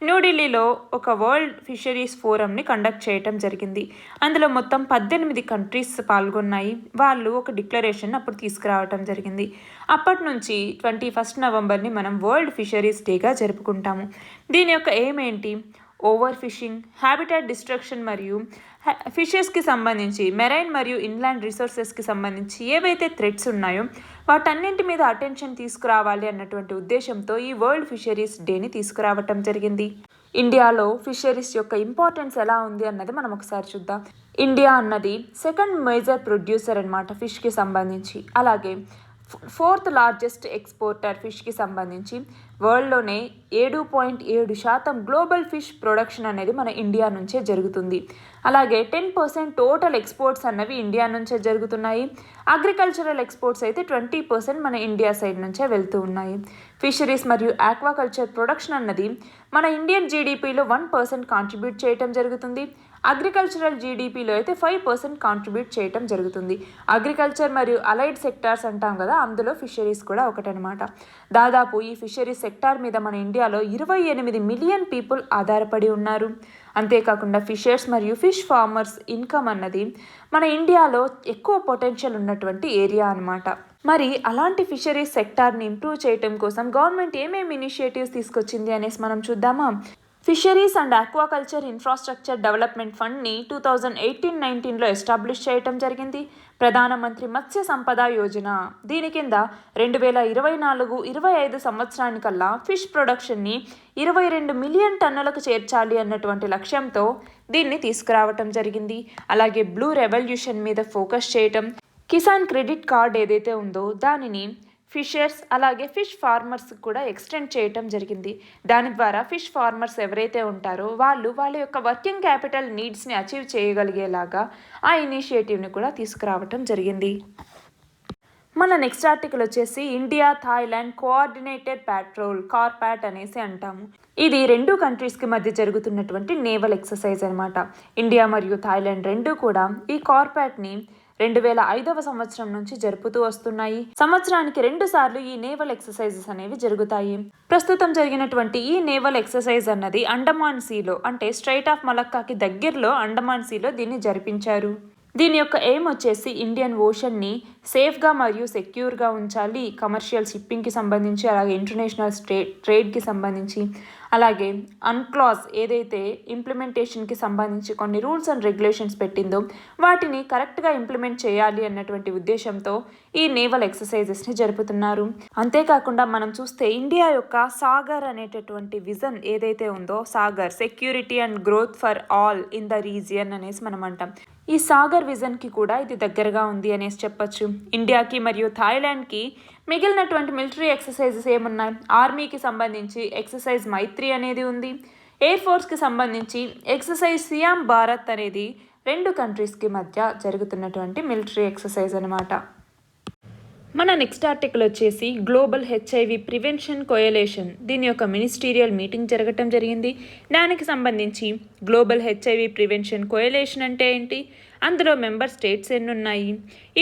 న్యూఢిల్లీలో ఒక వరల్డ్ ఫిషరీస్ ఫోరంని కండక్ట్ చేయటం జరిగింది. అందులో మొత్తం 18 కంట్రీస్ పాల్గొన్నాయి. వాళ్ళు ఒక డిక్లరేషన్ అప్పుడు తీసుకురావటం జరిగింది. అప్పటి నుంచి 21 నవంబర్ని మనం వరల్డ్ ఫిషరీస్ డేగా జరుపుకుంటాము. దీని యొక్క ఎయిమ్ ఏంటి? ఓవర్ ఫిషింగ్, హ్యాబిటాట్ డిస్ట్రక్షన్ మరియు ఫిషెస్కి సంబంధించి మెరైన్ మరియు ఇన్లాండ్ రిసోర్సెస్కి సంబంధించి ఏవైతే థ్రెట్స్ ఉన్నాయో వాటన్నింటి మీద అటెన్షన్ తీసుకురావాలి అన్నటువంటి ఉద్దేశంతో ఈ వరల్డ్ ఫిషరీస్ డేని తీసుకురావటం జరిగింది. ఇండియాలో ఫిషరీస్ యొక్క ఇంపార్టెన్స్ ఎలా ఉంది అన్నది మనం ఒకసారి చూద్దాం. ఇండియా అన్నది సెకండ్ మేజర్ ప్రొడ్యూసర్ అన్నమాట ఫిష్కి సంబంధించి. అలాగే 4th లార్జెస్ట్ ఎక్స్పోర్టర్ ఫిష్కి సంబంధించి. వరల్డ్లోనే 7.7% గ్లోబల్ ఫిష్ ప్రొడక్షన్ అనేది మన ఇండియా నుంచే జరుగుతుంది. అలాగే 10% టోటల్ ఎక్స్పోర్ట్స్ అన్నవి ఇండియా నుంచే జరుగుతున్నాయి. అగ్రికల్చరల్ ఎక్స్పోర్ట్స్ అయితే 20% మన ఇండియా సైడ్ నుంచే వెళ్తూ ఉన్నాయి. ఫిషరీస్ మరియు ఆక్వాకల్చర్ ప్రొడక్షన్ అన్నది మన ఇండియన్ జీడిపిలో 1% కాంట్రిబ్యూట్ చేయటం జరుగుతుంది. అగ్రికల్చరల్ జీడిపిలో అయితే 5% కాంట్రిబ్యూట్ చేయటం జరుగుతుంది. అగ్రికల్చర్ మరియు అలైడ్ సెక్టార్స్ అంటాం కదా, అందులో ఫిషరీస్ కూడా ఒకటనమాట. దాదాపు ఈ ఫిషరీస్ సెక్టార్ మీద మన ఇండియాలో 28 మిలియన్ పీపుల్ ఆధారపడి ఉన్నారు. అంతేకాకుండా ఫిషర్స్ మరియు ఫిష్ ఫార్మర్స్ ఇన్కమ్ అన్నది మన ఇండియాలో ఎక్కువ పొటెన్షియల్ ఉన్నటువంటి ఏరియా అనమాట. మరి అలాంటి ఫిషరీస్ సెక్టార్ని ఇంప్రూవ్ చేయటం కోసం గవర్నమెంట్ ఏమేమి ఇనిషియేటివ్స్ తీసుకొచ్చింది అనేసి మనం చూద్దామా. Fisheries and aquaculture infrastructure development ఫండ్ని 2018-19లో ఎస్టాబ్లిష్ చేయటం జరిగింది. ప్రధానమంత్రి మత్స్య సంపద యోజన దీని కింద 2024-25 సంవత్సరానికల్లా ఫిష్ ప్రొడక్షన్ని 22 మిలియన్ టన్నులకు చేర్చాలి అన్నటువంటి లక్ష్యంతో దీన్ని తీసుకురావటం జరిగింది. అలాగే బ్లూ రెవల్యూషన్ మీద ఫోకస్ చేయటం, కిసాన్ క్రెడిట్ కార్డ్ ఏదైతే ఉందో దానిని ఫిషర్స్ అలాగే ఫిష్ ఫార్మర్స్ కూడా ఎక్స్టెండ్ చేయటం జరిగింది. దాని ద్వారా ఫిష్ ఫార్మర్స్ ఎవరైతే ఉంటారో వాళ్ళ యొక్క వర్కింగ్ క్యాపిటల్ నీడ్స్ని అచీవ్ చేయగలిగేలాగా ఆ ఇనిషియేటివ్ని కూడా తీసుకురావటం జరిగింది. మన నెక్స్ట్ ఆర్టికల్ వచ్చేసి ఇండియా థాయిలాండ్ కోఆర్డినేటెడ్ పాట్రోల్, కార్పాట్ అనేసి అంటాము. ఇది 2 కంట్రీస్కి మధ్య జరుగుతున్నటువంటి నేవల్ ఎక్సర్సైజ్ అనమాట. ఇండియా మరియు థాయిలాండ్ రెండు కూడా ఈ కార్పాట్ని 2005వ సంవత్సరం నుంచి జరుపుతూ వస్తున్నాయి. సంవత్సరానికి 2 సార్లు ఈ నేవల్ ఎక్సర్సైజెస్ అనేవి జరుగుతాయి. ప్రస్తుతం జరిగినటువంటి ఈ నేవల్ ఎక్సర్సైజ్ అన్నది అండమాన్ సీలో, అంటే స్ట్రైట్ ఆఫ్ మలక్కాకి దగ్గరలో అండమాన్ సీలో దీన్ని జరిపించారు. దీని యొక్క ఎయిమ్ వచ్చేసి ఇండియన్ ఓషన్ని సేఫ్గా మరియు సెక్యూర్గా ఉంచాలి. కమర్షియల్ షిప్పింగ్కి సంబంధించి, అలాగే ఇంటర్నేషనల్ ట్రేడ్కి సంబంధించి, అలాగే అన్క్లాజ్ ఏదైతే ఇంప్లిమెంటేషన్కి సంబంధించి కొన్ని రూల్స్ అండ్ రెగ్యులేషన్స్ పెట్టిందో వాటిని కరెక్ట్గా ఇంప్లిమెంట్ చేయాలి అన్నటువంటి ఉద్దేశంతో ఈ నేవల్ ఎక్సర్సైజెస్ని జరుపుతున్నారు. అంతేకాకుండా మనం చూస్తే ఇండియా యొక్క సాగర్ అనేటటువంటి విజన్ ఏదైతే ఉందో, Sagar security and growth for all in the region అనేసి మనం అంటాం. ఈ సాగర్ విజన్కి కూడా ఇది దగ్గరగా ఉంది అనేసి చెప్పచ్చు. ఇండియాకి మరియు థాయిలాండ్కి మిగిలినటువంటి మిలిటరీ ఎక్సర్సైజెస్ ఏమున్నాయి? ఆర్మీకి సంబంధించి ఎక్సర్సైజ్ మైత్రి అనేది ఉంది. ఎయిర్ ఫోర్స్కి సంబంధించి ఎక్సర్సైజ్ సియామ్ భారత్ అనేది 2 కంట్రీస్కి మధ్య జరుగుతున్నటువంటి మిలిటరీ ఎక్సర్సైజ్ అనమాట. మన నెక్స్ట్ ఆర్టికల్ వచ్చేసి గ్లోబల్ హెచ్ఐవి ప్రివెన్షన్ కోయలేషన్, దీని యొక్క మినిస్టీరియల్ మీటింగ్ జరగటం జరిగింది. దానికి సంబంధించి గ్లోబల్ హెచ్ఐవి ప్రివెన్షన్ కోయలేషన్ అంటే ఏంటి, అందులో మెంబర్ స్టేట్స్ ఎన్ని ఉన్నాయి,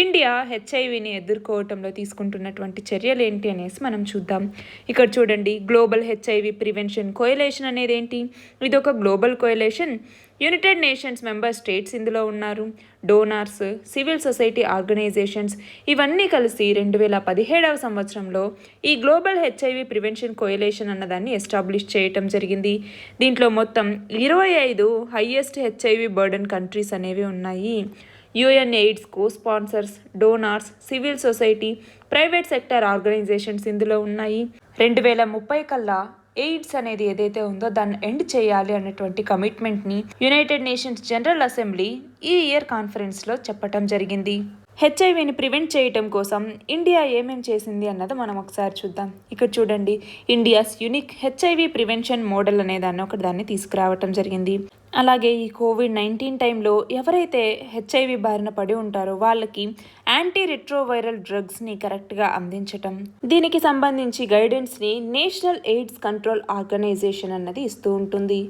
ఇండియా హెచ్ఐవిని ఎదుర్కోవటంలో తీసుకుంటున్నటువంటి చర్యలు ఏంటి అనేసి మనం చూద్దాం. ఇక్కడ చూడండి, గ్లోబల్ హెచ్ఐవి ప్రివెన్షన్ కోయలేషన్ అనేది ఏంటి? ఇది ఒక global coalition. United nations member states ఇందులో ఉన్నారు. డోనార్స్, సివిల్ సొసైటీ ఆర్గనైజేషన్స్ ఇవన్నీ కలిసి 2017వ సంవత్సరంలో ఈ గ్లోబల్ హెచ్ఐవి ప్రివెన్షన్ కోయలేషన్ అన్నదాన్ని ఎస్టాబ్లిష్ చేయటం జరిగింది. దీంట్లో మొత్తం 25 హైయెస్ట్ హెచ్ఐవి బర్డన్ కంట్రీస్ అనేవి ఉన్నాయి. UN AIDS cosponsors, donors, civil society, private sector organisations ఇందులో ఉన్నాయి. 2030 కల్లా ఎయిడ్స్ అనేది ఏదైతే ఉందో దాన్ని ఎండ్ చేయాలి అన్నటువంటి కమిట్మెంట్ని యునైటెడ్ నేషన్స్ జనరల్ అసెంబ్లీ ఈ ఇయర్ కాన్ఫరెన్స్లో చెప్పటం జరిగింది. హెచ్ఐవిని ప్రివెంట్ చేయటం కోసం ఇండియా ఏమేం చేసింది అన్నది మనం ఒకసారి చూద్దాం. ఇక్కడ చూడండి, India's unique HIV prevention model అనే దాన్ని తీసుకురావటం జరిగింది. అలాగే ఈ కోవిడ్-19 టైంలో ఎవరైతే హెచ్ఐవి బారిన పడి ఉంటారో వాళ్ళకి యాంటీ రెట్రోవైరల్ డ్రగ్స్ని కరెక్ట్గా అందించటం, దీనికి సంబంధించి గైడెన్స్ని నేషనల్ ఎయిడ్స్ కంట్రోల్ ఆర్గనైజేషన్ అన్నది ఇస్తూ ఉంటుంది.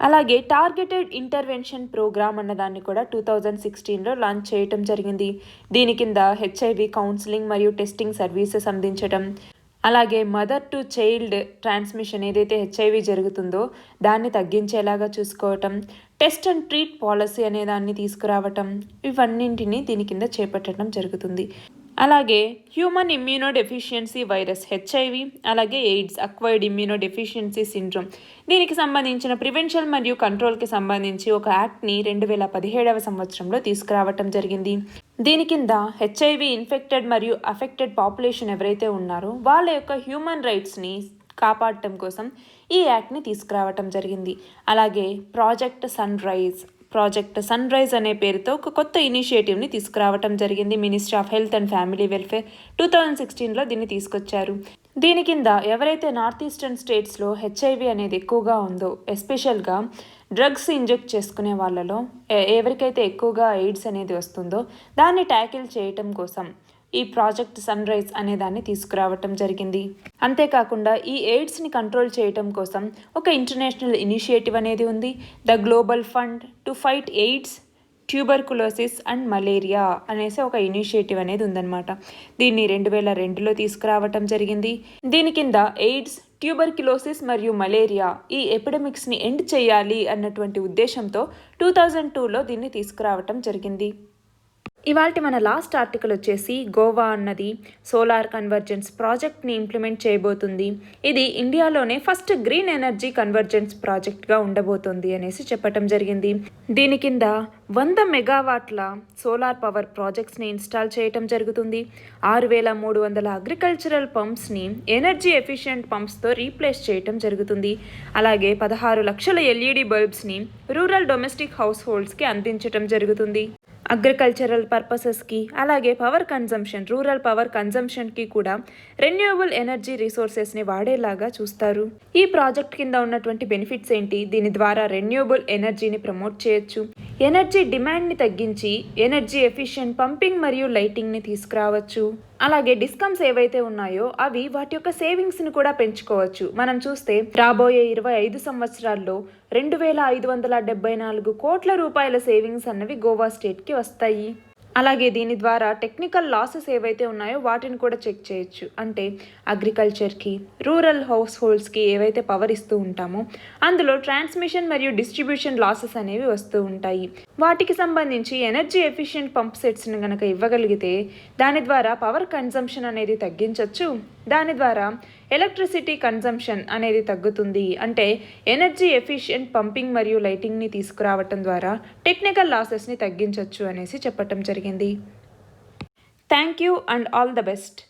అలాగే టార్గెటెడ్ ఇంటర్వెన్షన్ ప్రోగ్రామ్ అన్నదాన్ని కూడా 2016లో లాంచ్ చేయటం జరిగింది. దీని కింద హెచ్ఐవి కౌన్సిలింగ్ మరియు టెస్టింగ్ సర్వీసెస్ అందించటం, అలాగే మదర్ టు చైల్డ్ ట్రాన్స్మిషన్ ఏదైతే హెచ్ఐవి జరుగుతుందో దాన్ని తగ్గించేలాగా చూసుకోవటం, టెస్ట్ అండ్ ట్రీట్ పాలసీ అనే దాన్ని తీసుకురావటం, ఇవన్నింటినీ దీని కింద చేపట్టడం జరుగుతుంది. అలాగే హ్యూమన్ ఇమ్యూనోడెఫిషియన్సీ వైరస్ హెచ్ఐవి, అలాగే ఎయిడ్స్ అక్వైర్డ్ ఇమ్యూనోడెఫిషియన్సీ సిండ్రోమ్, దీనికి సంబంధించిన ప్రివెన్షన్ మరియు కంట్రోల్కి సంబంధించి ఒక యాక్ట్ని 2017 సంవత్సరంలో తీసుకురావటం జరిగింది. దీని కింద హెచ్ఐవి ఇన్ఫెక్టెడ్ మరియు అఫెక్టెడ్ పాపులేషన్ ఎవరైతే ఉన్నారో వాళ్ళ యొక్క హ్యూమన్ రైట్స్ని కాపాడటం కోసం ఈ యాక్ట్ని తీసుకురావటం జరిగింది. అలాగే ప్రాజెక్ట్ సన్ రైజ్ అనే పేరుతో ఒక కొత్త ఇనిషియేటివ్ని తీసుకురావటం జరిగింది. Ministry of health and family welfare 2016లో దీన్ని తీసుకొచ్చారు. దీని కింద ఎవరైతే నార్త్ ఈస్టర్న్ స్టేట్స్లో హెచ్ఐవి అనేది ఎక్కువగా ఉందో, ఎస్పెషల్గా డ్రగ్స్ ఇంజెక్ట్ చేసుకునే వాళ్ళలో ఎవరికైతే ఎక్కువగా ఎయిడ్స్ అనేది వస్తుందో దాన్ని ట్యాకిల్ చేయటం కోసం ఈ ప్రాజెక్ట్ సన్ రైజ్ అనే దాన్ని తీసుకురావటం జరిగింది. అంతేకాకుండా ఈ ఎయిడ్స్ని కంట్రోల్ చేయటం కోసం ఒక ఇంటర్నేషనల్ ఇనిషియేటివ్ అనేది ఉంది, the global fund to fight AIDS, tuberculosis and malaria అనేసి ఒక ఇనిషియేటివ్ అనేది ఉందన్నమాట. దీన్ని 2002లో తీసుకురావటం జరిగింది. దీని కింద ఎయిడ్స్, ట్యూబర్క్యులోసిస్ మరియు మలేరియా ఈ ఎపిడమిక్స్ని ఎండ్ చేయాలి అన్నటువంటి ఉద్దేశంతో 2002లో దీన్ని తీసుకురావటం జరిగింది. ఇవాల్టి మన లాస్ట్ ఆర్టికల్ వచ్చేసి గోవా అన్నది సోలార్ కన్వర్జెన్స్ ప్రాజెక్ట్ని ఇంప్లిమెంట్ చేయబోతుంది. ఇది ఇండియాలోనే ఫస్ట్ గ్రీన్ ఎనర్జీ కన్వర్జెన్స్ ప్రాజెక్ట్గా ఉండబోతుంది అనేసి చెప్పటం జరిగింది. దీని కింద 100 మెగావాట్ల సోలార్ పవర్ ప్రాజెక్ట్స్ని ఇన్స్టాల్ చేయటం జరుగుతుంది. 6300 అగ్రికల్చరల్ పంప్స్ని ఎనర్జీ ఎఫిషియెంట్ పంప్స్తో రీప్లేస్ చేయటం జరుగుతుంది. అలాగే 16 లక్షల ఎల్ఈడి బల్బ్స్ని రూరల్ డొమెస్టిక్ హౌస్ హోల్డ్స్కి అందించటం జరుగుతుంది. అగ్రికల్చరల్ పర్పసెస్కి అలాగే రూరల్ పవర్ కన్జంప్షన్కి కూడా రెన్యూవబుల్ ఎనర్జీ రిసోర్సెస్ని వాడేలాగా చూస్తారు. ఈ ప్రాజెక్ట్ కింద ఉన్నటువంటి బెనిఫిట్స్ ఏంటి? దీని ద్వారా రెన్యూవబుల్ ఎనర్జీని ప్రమోట్ చేయొచ్చు, ఎనర్జీ డిమాండ్ని తగ్గించి ఎనర్జీ ఎఫిషియెంట్ పంపింగ్ మరియు లైటింగ్ని తీసుకురావచ్చు. అలాగే డిస్కమ్స్ ఏవైతే ఉన్నాయో అవి వాటి యొక్క సేవింగ్స్ని కూడా పెంచుకోవచ్చు. మనం చూస్తే రాబోయే 25 సంవత్సరాల్లో 2574 కోట్ల రూపాయల సేవింగ్స్ అన్నవి గోవా స్టేట్కి వస్తాయి. అలాగే దీని ద్వారా టెక్నికల్ లాసెస్ ఏవైతే ఉన్నాయో వాటిని కూడా చెక్ చేయొచ్చు. అంటే అగ్రికల్చర్కి, రూరల్ హౌస్ హోల్డ్స్కి ఏవైతే పవర్ ఇస్తూ ఉంటామో అందులో ట్రాన్స్మిషన్ మరియు డిస్ట్రిబ్యూషన్ లాసెస్ అనేవి వస్తూ ఉంటాయి. వాటికి సంబంధించి ఎనర్జీ ఎఫిషియెంట్ పంప్ సెట్స్ని కనుక ఇవ్వగలిగితే దాని ద్వారా పవర్ కన్జంప్షన్ అనేది తగ్గించవచ్చు. దాని ద్వారా ఎలక్ట్రిసిటీ కన్జంప్షన్ అనేది తగ్గుతుంది. అంటే ఎనర్జీ ఎఫిషియెంట్ పంపింగ్ మరియు లైటింగ్ని తీసుకురావటం ద్వారా టెక్నికల్ లాసెస్ని తగ్గించవచ్చు అనేసి చెప్పటం జరిగింది. Thank you and all the best.